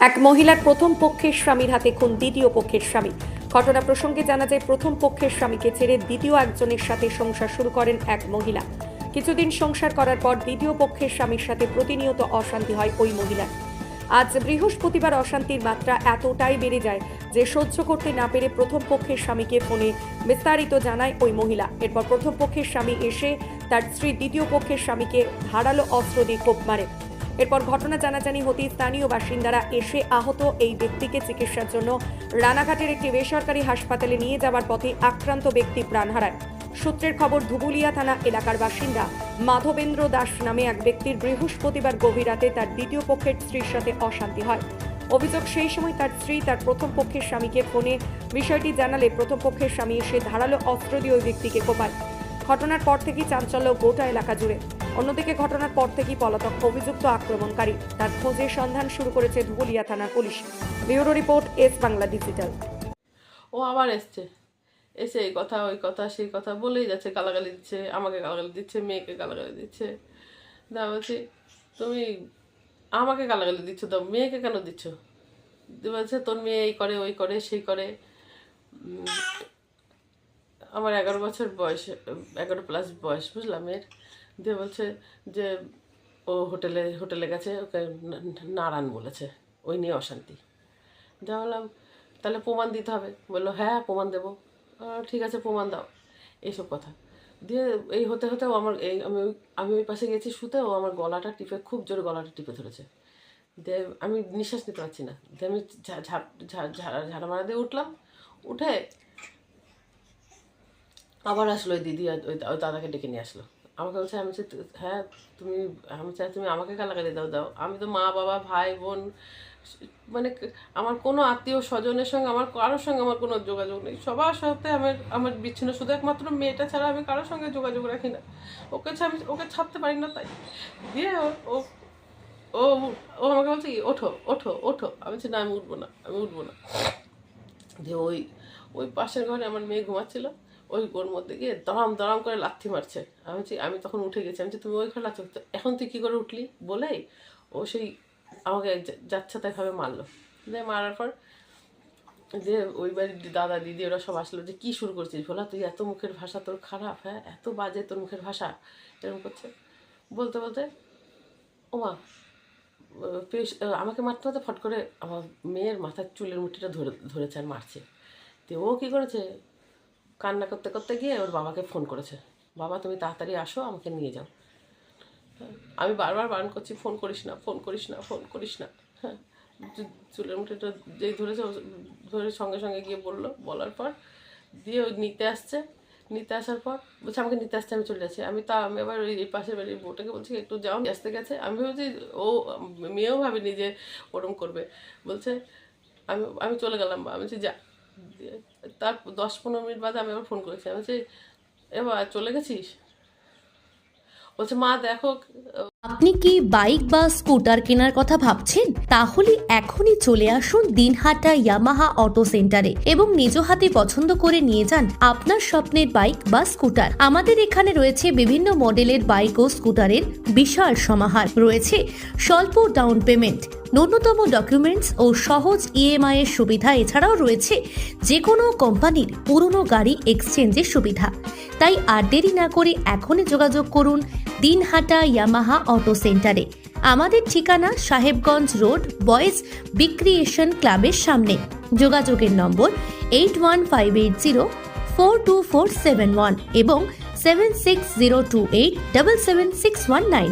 এক মহিলার প্রথম পক্ষের স্বামীর হাতে খুন দ্বিতীয় পক্ষের স্বামী। ঘটনা প্রসঙ্গে জানা যায়, প্রথম পক্ষের স্বামীকে ছেড়ে দ্বিতীয় একজনের সাথে সংসার শুরু করেন এক মহিলা। কিছুদিন সংসার করার পর দ্বিতীয় পক্ষের স্বামীর সাথে প্রতিনিয়ত অশান্তি হয় ওই মহিলার। আজ বৃহস্পতিবার অশান্তির মাত্রা এতটাই বেড়ে যায় যে সহ্য করতে না পেরে প্রথম পক্ষের স্বামীকে ফোনে বিস্তারিত জানায় ওই মহিলা। এরপর প্রথম পক্ষের স্বামী এসে তার স্ত্রী দ্বিতীয় পক্ষের স্বামীকে ধারালো অস্ত্র দিয়ে কোপ মারে। এরপর ঘটনা জানাজানি হতেই স্থানীয় বাসিন্দারা এসে আহত এই ব্যক্তিকে চিকিৎসার জন্য রানাঘাটের একটি বেসরকারি হাসপাতালে নিয়ে যাওয়ার পথে আক্রান্ত ব্যক্তি প্রাণ হারায়। সূত্রের খবর, ধুবুলিয়া থানা এলাকার বাসিন্দা মাধবেন্দ্র দাস নামে এক ব্যক্তির বৃহস্পতিবার গভীর রাতে তার দ্বিতীয় পক্ষের স্ত্রীর সাথে অশান্তি হয়। অভিযোগ, সেই সময় তার স্ত্রী তার প্রথম পক্ষের স্বামীকে ফোনে বিষয়টি জানালে প্রথম পক্ষের স্বামী এসে ধারালো অস্ত্র দিয়ে ওই ব্যক্তিকে কোপায়। ঘটনার পর থেকেই চাঞ্চল্য গোটা এলাকা জুড়ে। অন্যদিকে ঘটনার পর থেকেই পলাতক অভিযুক্ত আক্রমণকারী তার খোঁজের সন্ধান শুরু করেছে ধুবুলিয়া থানার পুলিশ। Bureau report, S Bangla digital. ও আবার এসে এই কথা ওই কথা সেই কথা বলেই যাচ্ছে, গালাগালি দিচ্ছে, আমাকে গালাগালি দিচ্ছে, মেয়েকে গালাগালি দিচ্ছে। দা বলছি, তুমি আমাকে গালাগালি দিচ্ছ, তো মেয়েকে কেন দিচ্ছ? বলছে তোর মেয়ে এই করে ওই করে সেই করে। আমার 11 বছর বয়স, 11+ বয়স, বুঝলাম মেয়ের। দিয়ে বলছে যে ও হোটেলে গেছে, ওকে নারায়ণ বলেছে, ওই নিয়ে অশান্তি। যা বললাম তাহলে প্রমাণ দিতে হবে। বললো হ্যাঁ প্রমাণ দেবো। ঠিক আছে প্রমাণ দাও, এইসব কথা দিয়ে এই হতে হতে আমার আমি ওই পাশে গেছি শুতে, ও আমার গলাটা টিপে, খুব জোরে গলাটা টিপে ধরেছে। দিয়ে আমি নিঃশ্বাস নিতে পারছি না। দিয়ে আমি ঝাড়া মারা দিয়ে উঠলাম, উঠে আবার আসলো ওই দিদি, ওই দাদাকে ডেকে নিয়ে আসলো। আমাকে বলছে, আমি বলছি হ্যাঁ আমি চাই তুমি আমাকে গালাগালি দাও। আমি তো মা বাবা ভাই বোন, মানে আমার কোনো আত্মীয় স্বজনের সঙ্গে, আমার কারোর সঙ্গে আমার কোনো যোগাযোগ নেই। সবার সাথে আমার বিচ্ছিন্ন, শুধু একমাত্র মেয়েটা ছাড়া আমি কারোর সঙ্গে যোগাযোগ রাখি না। আমি ওকে ছাড়তে পারি না। তাই দিয়ে ও ও ও আমাকে বলছে কি ওঠো ওঠো ওঠো। আমি বলছি না, আমি উঠবো না। দিয়ে ওই পাশের ঘরে আমার মেয়ে ঘুমাচ্ছিল, ওর মধ্যে গিয়ে দড়াম করে লাথি মারছে। আমি তখন উঠে গেছি। আমি তুমি ওই ঘরে লাথি, এখন তুই কী করে উঠলি বলেই ও সেই আমাকে যাচ্ছে তাইভাবে মারলো। দিয়ে মারার পর যে ওই বাড়ির দাদা দিদি ওরা সব আসলো, যে কী শুরু করছিস ভোলা, তুই এত মুখের ভাষা তোর খারাপ, হ্যাঁ এত বাজে তোর মুখের ভাষা, এরকম করছে। বলতে ওমা আমাকে মারতে মারতে ফট করে আমার মেয়ের মাথার চুলের মুঠিটা ধরেছে আর মারছে। তো ও কী করেছে, কান্না করতে করতে গিয়ে ওর বাবাকে ফোন করেছে, বাবা তুমি তাড়াতাড়ি আসো, আমাকে নিয়ে যাও। আমি বারবার বারণ করছি, ফোন করিস না। হ্যাঁ, চুলের মুঠিটা যেই ধরেছে, ধরে সঙ্গে সঙ্গে গিয়ে বলার পর দিয়ে ওই নিতে আসার পর বলছে আমাকে নিতে আসছে, আমি চলে যাচ্ছি। আমি আবার এই পাশের বাড়ির বউটাকে বলছি একটু যাও, আসতে গেছে। আমি ভেবেছি ও মেয়েও ভাবিনি যে ওরম করবে। বলছে আমি চলে গেলাম, আমি বলছি যা। তার 10-15 মিনিট বাদে আমি আবার ফোন করেছি। আমি বলছি এবার চলে গেছিস? বলছে মা দেখো। আপনি কি বাইক বা স্কুটার কেনার কথা ভাবছেন? তাহলে এখনই চলে আসুন দিনহাটা ইয়ামাহা অটো সেন্টারে এবং নিজ হাতে পছন্দ করে নিয়ে যান আপনার স্বপ্নের বাইক বা স্কুটার। আমাদের এখানে রয়েছে বিভিন্ন মডেলের বাইক ও স্কুটারের বিশাল সমাহার। রয়েছে স্বল্প ডাউন পেমেন্ট, ন্যূনতম ডকুমেন্টস ও সহজ ইএমআই এর সুবিধা। এছাড়াও রয়েছে যে কোনো কোম্পানির পুরনো গাড়ি এক্সচেঞ্জের সুবিধা। তাই আর দেরি না করে এখনই যোগাযোগ করুন দিনহাটা ইয়ামাহা অটো সেন্টারে। আমাদের ঠিকানা সাহেবগঞ্জ রোড, বয়েজ বিক্রিয়েশন ক্লাবের সামনে। যোগাযোগের নম্বর 8158042471 এবং 7602877619।